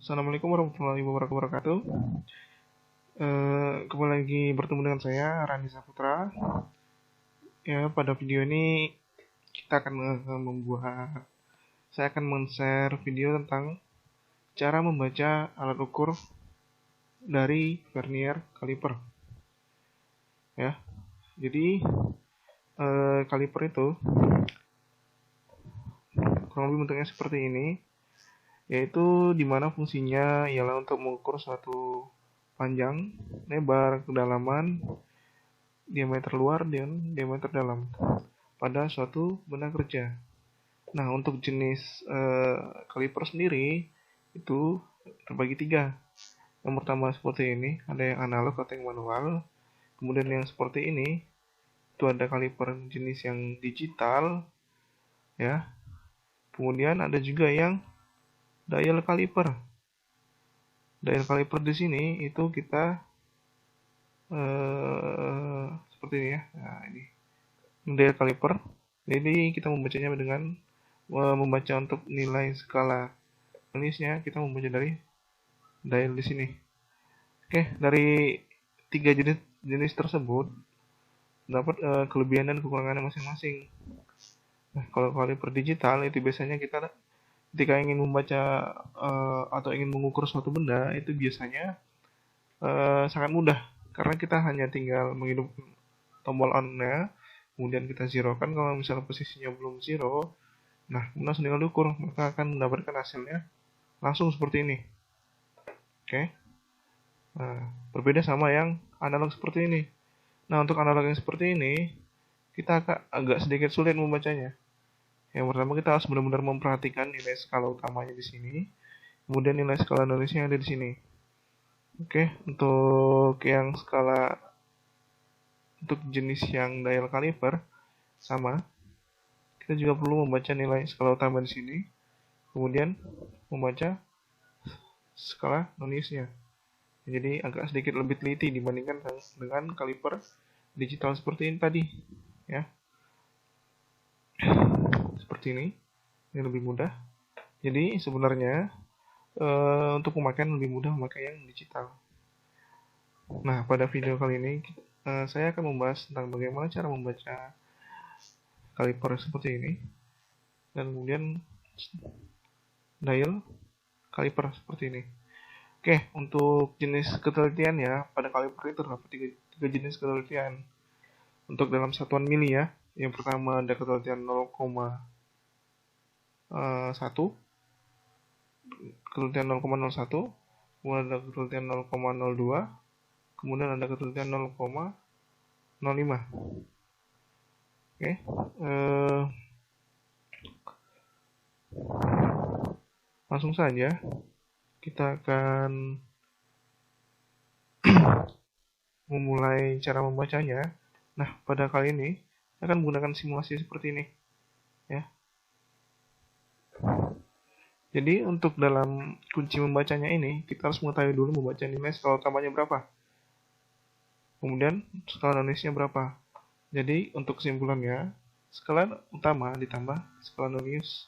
Assalamualaikum warahmatullahi wabarakatuh. Kembali lagi bertemu dengan saya Rani Saputra. Ya, pada video ini kita akan saya akan men-share video tentang cara membaca alat ukur dari vernier kaliper. Ya, jadi kaliper itu kurang lebih bentuknya seperti ini, yaitu dimana fungsinya ialah untuk mengukur suatu panjang, lebar, kedalaman, diameter luar dan diameter dalam pada suatu benda kerja. Nah, untuk jenis kaliper sendiri itu terbagi tiga. Yang pertama seperti ini, ada yang analog atau yang manual. Kemudian yang seperti ini, itu ada kaliper jenis yang digital, ya. Kemudian ada juga yang dial caliper. Dial caliper di sini itu kita seperti ini ya. Nah, ini dial caliper. Jadi kita membacanya dengan membaca untuk nilai skala nulisnya, kita membaca dari dial di sini. Oke, dari tiga jenis tersebut dapat kelebihan dan kekurangannya masing-masing. Nah, kalau kaliper digital itu biasanya kita ketika ingin membaca atau ingin mengukur suatu benda itu biasanya sangat mudah karena kita hanya tinggal menghidupkan tombol on-nya, kemudian kita zerokan kalau misalnya posisinya belum zero. Nah, kemudian tinggal diukur, maka akan mendapatkan hasilnya langsung seperti ini. Oke. Nah, berbeda sama yang analog seperti ini. Nah, untuk analog yang seperti ini, kita agak sedikit sulit membacanya. Yang pertama, kita harus benar-benar memperhatikan nilai skala utamanya di sini, kemudian nilai skala nulisnya ada di sini. Oke, untuk jenis yang dial caliper sama, kita juga perlu membaca nilai skala utama di sini, kemudian membaca skala nulisnya. Jadi agak sedikit lebih teliti dibandingkan dengan kaliper digital seperti ini tadi, ya. Seperti ini lebih mudah. Jadi sebenarnya untuk pemakaian lebih mudah memakai yang digital. Nah, pada video kali ini saya akan membahas tentang bagaimana cara membaca kaliper seperti ini dan kemudian dial kaliper seperti ini. Oke, untuk jenis ketelitian ya, pada kaliper itu terdapat tiga jenis ketelitian. Untuk dalam satuan mili ya, yang pertama ada ketelitian 0,1, ketelitian 0,01, kemudian ada ketelitian 0,02, kemudian ada ketelitian 0,05. Oke, langsung saja kita akan memulai cara membacanya. Nah, pada kali ini saya akan menggunakan simulasi seperti ini, ya. Jadi untuk dalam kunci membacanya ini, kita harus mengetahui dulu membaca nilai skala utamanya berapa. Kemudian skala nulisnya berapa. Jadi untuk kesimpulannya, skala utama ditambah skala nulis,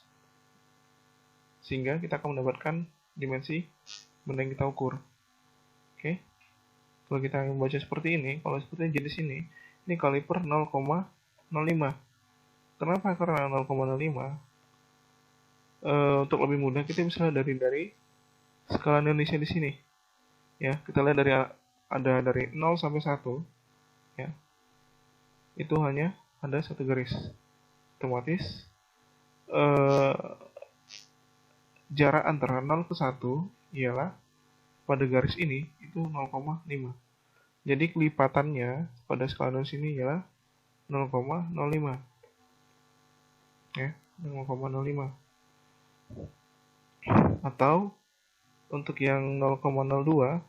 sehingga kita akan mendapatkan dimensi benda yang kita ukur. Oke. Kalau kita membaca seperti ini, kalau seperti jenis ini kaliper 0,05. Kenapa? Karena 0,05 untuk lebih mudah kita bisa dari skala nulisnya di sini. Ya, kita lihat dari 0 sampai 1, ya. Itu hanya ada satu garis. Otomatis jarak antara 0 ke 1 ialah pada garis ini itu 0,5. Jadi kelipatannya pada skala nulis ini ialah 0,05. Ya, 0,05. Atau untuk yang 0,02,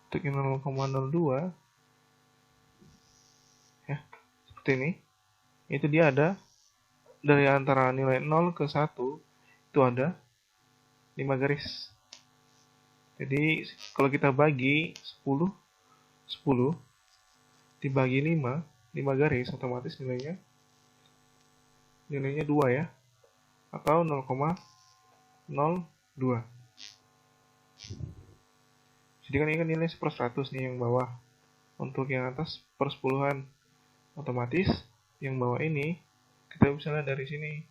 untuk yang 0,02 ya, seperti ini, itu dia ada dari antara nilai 0 ke 1 itu ada 5 garis. Jadi kalau kita bagi 10 dibagi 5 garis, otomatis nilainya 2 ya, atau 0,02. Jadi kan ini kan nilai 1/100 nih yang bawah, untuk yang atas per sepuluhan. Otomatis yang bawah ini kita bisa lihat dari sini.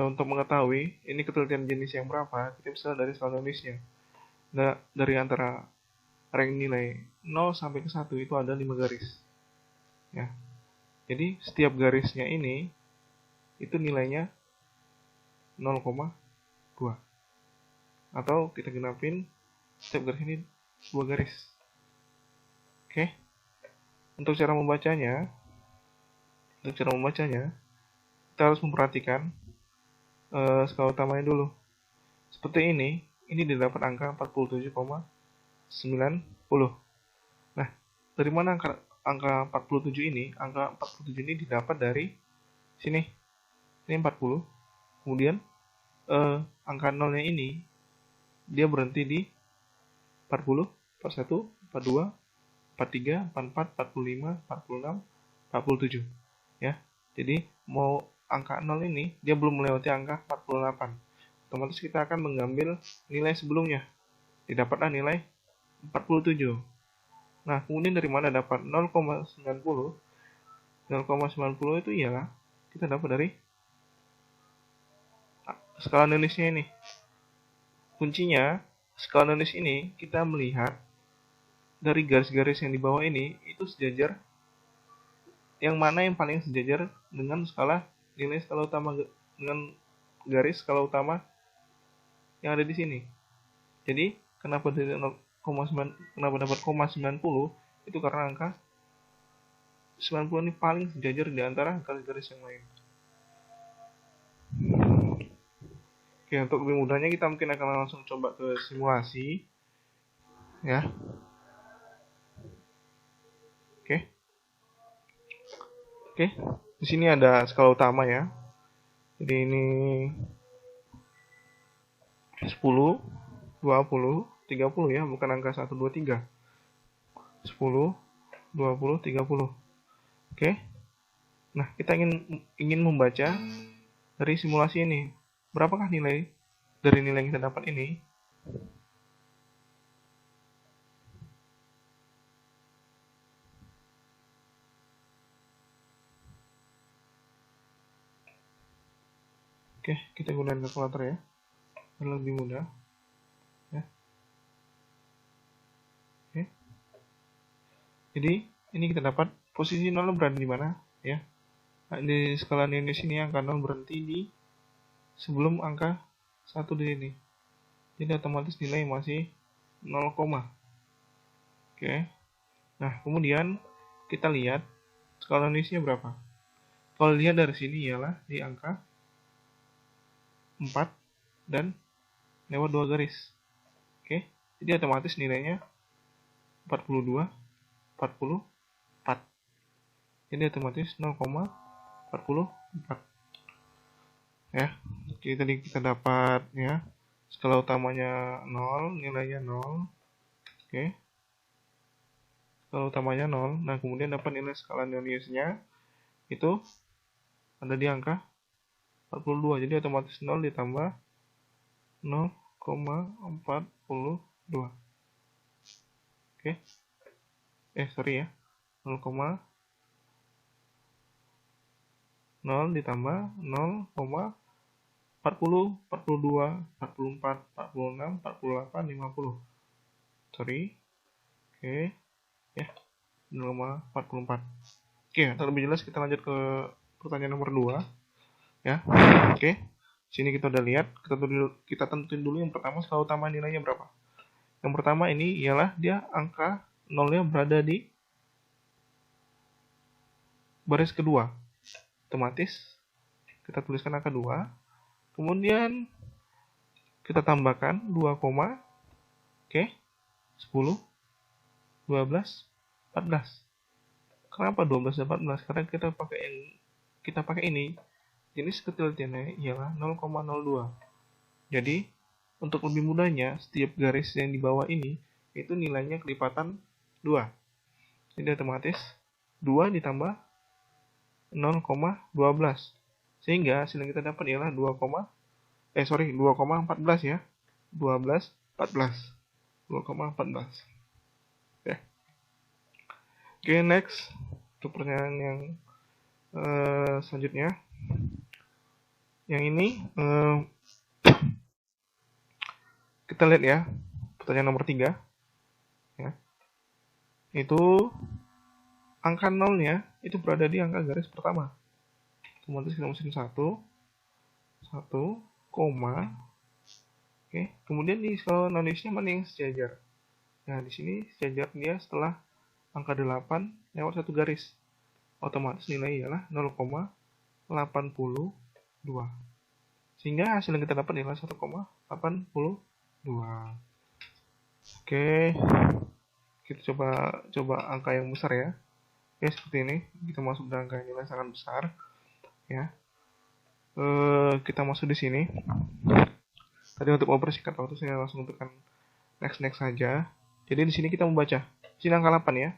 Untuk mengetahui ini ketelitian jenis yang berapa, kita bisa lihat dari skala Nulisnya. Nah, dari antara rank nilai 0 sampai ke 1 itu ada 5 garis. Ya. Jadi setiap garisnya ini itu nilainya 0,2. Atau kita genapin setiap garis ini 2 garis. Oke. Untuk cara membacanya, kita harus memperhatikan skala utamanya dulu. Seperti ini didapat angka 47,90. Nah, dari mana angka 47 ini? Angka 47 ini didapat dari sini. Ini 40. Kemudian angka nolnya ini dia berhenti di 40, 41, 42, 43, 44, 45, 46, 47. Ya. Jadi mau angka 0 ini dia belum melewati angka 48. Otomatis kita akan mengambil nilai sebelumnya. Didapatlah nilai 47. Nah, kemudian dari mana dapat 0,90? 0,90 itu ialah kita dapat dari skala Nulisnya ini. Kuncinya, skala Nulis ini kita melihat dari garis-garis yang di bawah ini itu sejajar, yang mana yang paling sejajar dengan skala nilai skala utama, dengan garis skala utama yang ada di sini. Jadi kenapa dari 0,9, kenapa dapat 0,90? Itu karena angka 90 ini paling sejajar di antara garis-garis yang lain. Oke, untuk lebih mudahnya kita mungkin akan langsung coba ke simulasi, ya. Oke, di sini ada skala utama ya. Jadi ini 10, 20, 30 ya, bukan angka 1, 2, 3. 10, 20, 30. Oke. Nah, kita ingin membaca dari simulasi ini. Berapakah nilai dari nilai yang kita dapat ini? Oke, kita gunakan kalkulator ya, biar lebih mudah. Ya. Oke. Jadi ini kita dapat posisi 0 berada di mana? Ya. Nah, di skala Nulis ini angka 0 berhenti di sebelum angka 1 di sini. Jadi otomatis nilai masih 0, oke. Nah, kemudian kita lihat skala Nulisnya berapa. Kalau lihat dari sini ialah di angka 4 dan lewat 2 garis. Oke, jadi otomatis nilainya 42, 44. Jadi otomatis 0,44. Ya, jadi tadi kita dapat ya, skala utamanya 0, nilainya 0. Oke. Skala utamanya 0. Nah, kemudian dapat nilai skala Nulisnya itu ada di angka 42. Jadi otomatis 0 ditambah 0,42. Oke. Sorry ya. 0,0 ditambah 0,40, 42, 44, 46, 48, 50. Sorry. Oke. Ya. 0,44. Oke, untuk lebih jelas kita lanjut ke pertanyaan nomor 2. Ya. Oke. Sini kita udah lihat, kita tentuin dulu yang pertama skala utama nilainya berapa. Yang pertama ini ialah dia angka 0-nya berada di baris kedua. Otomatis kita tuliskan angka 2. Kemudian kita tambahkan 2, oke, 10, 12, 14. Kenapa 12 dan 14? Karena kita pakai ini. Jenis ketelitiannya ialah 0,02. Jadi, untuk lebih mudahnya, setiap garis yang di bawah ini, itu nilainya kelipatan 2. Jadi otomatis 2 ditambah 0,12. Sehingga hasil yang kita dapat ialah 2,14 ya. 12, 14. 2,14. Oke, next. Untuk pertanyaan yang selanjutnya. Yang ini kita lihat ya. Pertanyaan nomor 3. Ya. Itu angka 0-nya itu berada di angka garis pertama. Otomatis kita masukin 1, koma. Oke, kemudian di skala non-nulisnya mana yang sejajar? Nah, di sini sejajar dia setelah angka 8 lewat satu garis. Otomatis nilai ialah 0,82. Sehingga hasil yang kita dapat ialah 1,82. Oke, kita coba angka yang besar ya. Oke, seperti ini. Kita masuk ke angka nilai sangat besar. Ya. Kita masuk di sini. Tadi untuk mempersingkat waktu saya langsung tekan next saja. Jadi di sini kita membaca. Di sini angka 8 ya.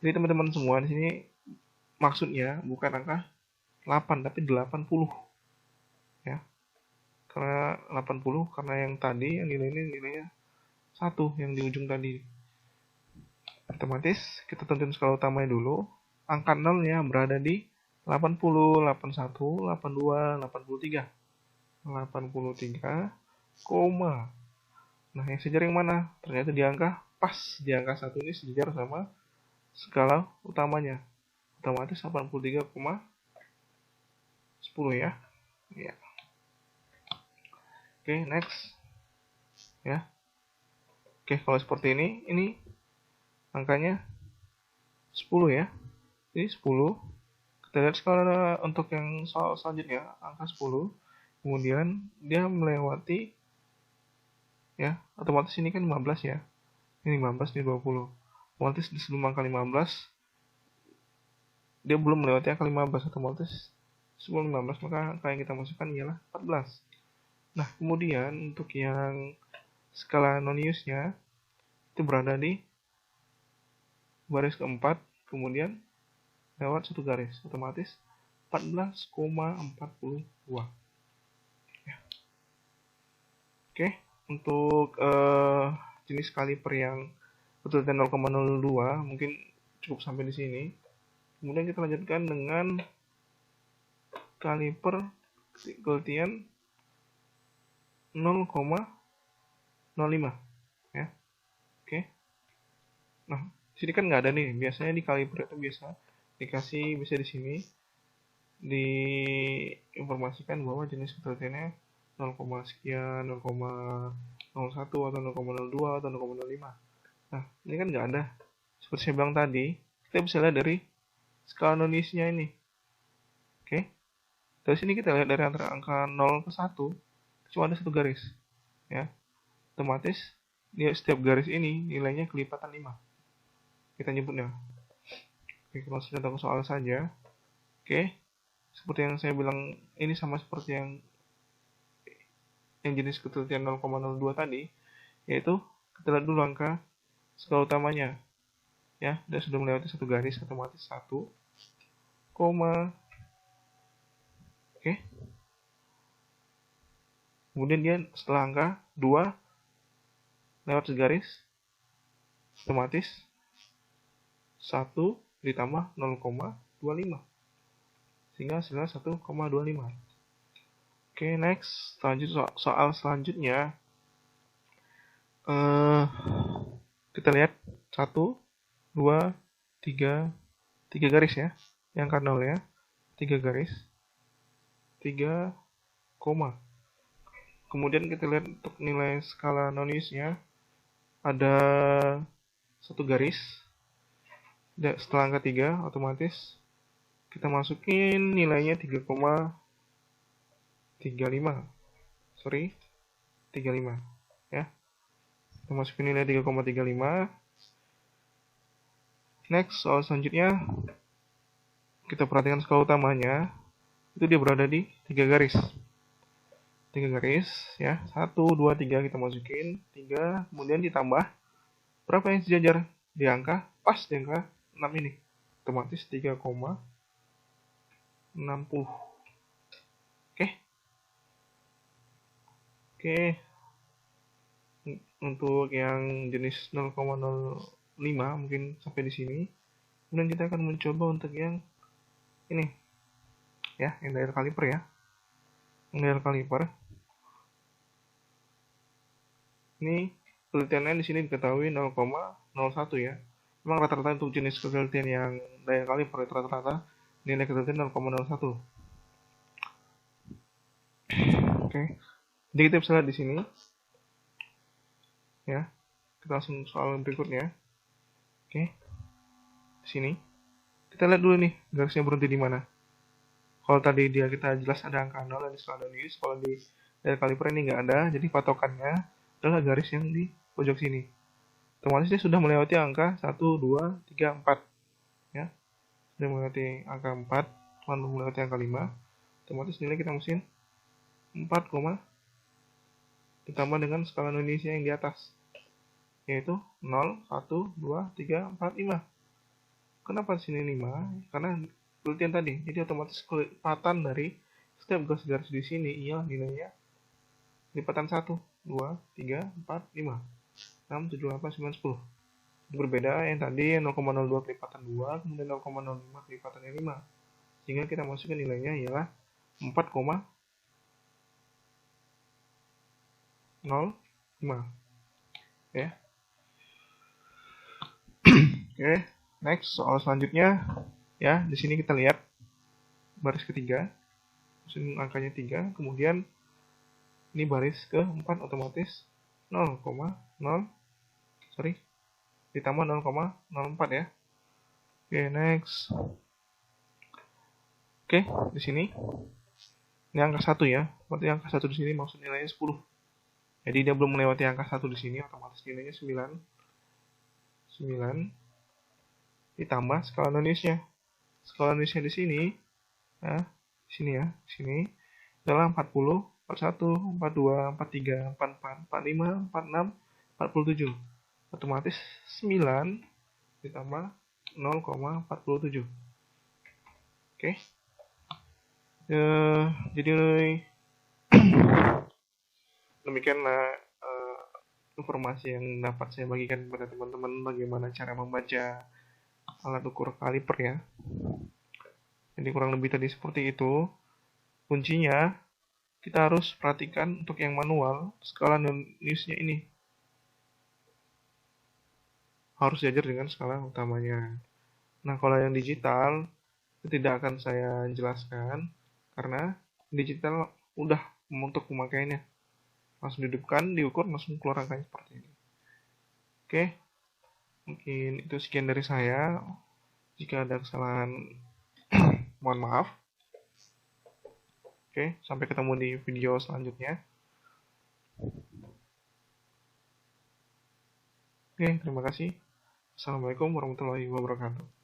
Jadi teman-teman semua di sini maksudnya bukan angka 8 tapi 80. Ya. Karena 80 karena yang tadi yang nilainya 1 yang di ujung tadi. Otomatis kita tentuin skala utamanya dulu. Angka 0-nya berada di 80, 81, 82, 83. 83, koma. Nah, yang sejajar yang mana? Ternyata di angka pas di angka 1 ini sejajar sama skala utamanya. Otomatis 83,10 ya. Ya. Oke, next. Ya. Oke, kalau seperti ini angkanya 10 ya. Jadi 10. Kita lihat skala untuk yang soal selanjutnya, angka 10. Kemudian dia melewati ya, otomatis ini kan 15 ya. Ini 15, ini 20. Otomatis di sebelum angka 15 dia belum melewati angka 15, otomatis sebelum 15 maka angka yang kita masukkan ialah 14. Nah, kemudian untuk yang skala non-use-nya itu berada di baris keempat, kemudian lewat satu garis, otomatis 14,42. Ya. Oke, untuk jenis kaliper yang ketelitian 0,02 mungkin cukup sampai di sini. Kemudian kita lanjutkan dengan kaliper ketelitian 0,05 ya. Oke. Nah, sini kan nggak ada nih. Biasanya di kaliper itu bisa di sini diinformasikan bahwa jenis ketelitiannya 0, sekian, 0,01 atau 0,02 atau 0,05. Nah, ini kan nggak ada. Seperti saya bilang tadi, kita bisa lihat dari skala non-use-nya ini. Oke. Dari sini kita lihat dari antara angka 0 ke 1 cuma ada satu garis. Ya. Otomatis dia setiap garis ini nilainya kelipatan 5. Kita nyebutnya. Oke, langsung contoh soal saja. Oke. Seperti yang saya bilang, ini sama seperti yang jenis ketelitian 0,02 tadi, yaitu kita lihat dulu angka skala utamanya. Ya, dia sudah melewati satu garis, otomatis 1, koma. Oke. Kemudian dia setelah angka 2 lewat segaris, otomatis 1 ditambah 0,25. Sehingga hasilnya 1,25. Oke, next. Lanjut soal selanjutnya. Kita lihat 1, 2, 3 garis ya. Yang angka 0 ya. 3 garis. 3, koma. Kemudian kita lihat untuk nilai skala non-use-nya ada satu garis. Setelah angka 3 otomatis kita masukin nilainya 3,35. Sorry, 35 ya. Kita masukin nilai 3,35. Next, soal selanjutnya kita perhatikan skala utamanya. Itu dia berada di 3 garis. 3 garis ya. 1, 2, 3 kita masukin 3, kemudian ditambah berapa yang sejajar di angka pas di angka 6 ini. Otomatis 3,60. Oke. Untuk yang jenis 0,05 mungkin sampai di sini. Kemudian kita akan mencoba untuk yang ini. Ya, yang dial kaliper ya. Yang dial kaliper. Ini penelitiannya di sini diketahui 0,01 ya. Memang rata-rata untuk jenis penelitian yang dial kaliper rata-rata nilai penelitian 0,01. Oke. Jadi kita bisa lihat di sini. Ya. Kita langsung soal berikutnya. Oke. Di sini. Kita lihat dulu nih garisnya berhenti di mana. Kalau tadi kita jelas ada angka 0 dan setelah ada news, kalau di dial kaliper ini nggak ada, jadi patokannya adalah garis yang di pojok sini. Otomatis dia sudah melewati angka 1, 2, 3, 4. Ya. Sudah melewati angka 4, lalu melewati angka 5. Otomatis nilai kita mesti 4, ditambah dengan skala Indonesia yang di atas, yaitu 0, 1, 2, 3, 4, 5. Kenapa di sini 5? Karena penelitian tadi, jadi otomatis kelipatan dari setiap garis-garis di sini ialah nilainya lipatan 1, 2, 3, 4, 5, 6, 7, 8, 9, 10. Berbeda yang tadi 0,02 kelipatan 2, kemudian 0,05 kelipatan 5. Sehingga kita masukkan nilainya ialah 4,05. Ya. Oke, next soal selanjutnya. Ya, di sini kita lihat baris ketiga, angkanya 3, kemudian ini baris keempat otomatis 0,0 ditambah 0,04 ya. Oke, next. Oke, di sini ini angka 1 ya. Berarti angka 1 di sini maksud nilainya 10. Jadi dia belum melewati angka 1 di sini, otomatis nilainya 9 ditambah skala Indonesia. Skala Indonesia di sini, ya, di sini ya, di sini adalah 40, 41, 42, 43, 44, 45, 46, 47. Otomatis 9 ditambah 0,47. Oke. Jadi demikianlah informasi yang dapat saya bagikan kepada teman-teman bagaimana cara membaca alat ukur kaliper ya. Jadi kurang lebih tadi seperti itu. Kuncinya kita harus perhatikan untuk yang manual, skala newsnya ini harus sejajar dengan skala utamanya. Nah, kalau yang digital itu tidak akan saya jelaskan karena digital udah untuk pemakaiannya. Langsung dihidupkan, diukur, langsung keluar angkanya seperti ini. Oke, mungkin itu sekian dari saya. Jika ada kesalahan, mohon maaf. Oke, sampai ketemu di video selanjutnya. Oke, terima kasih. Assalamualaikum warahmatullahi wabarakatuh.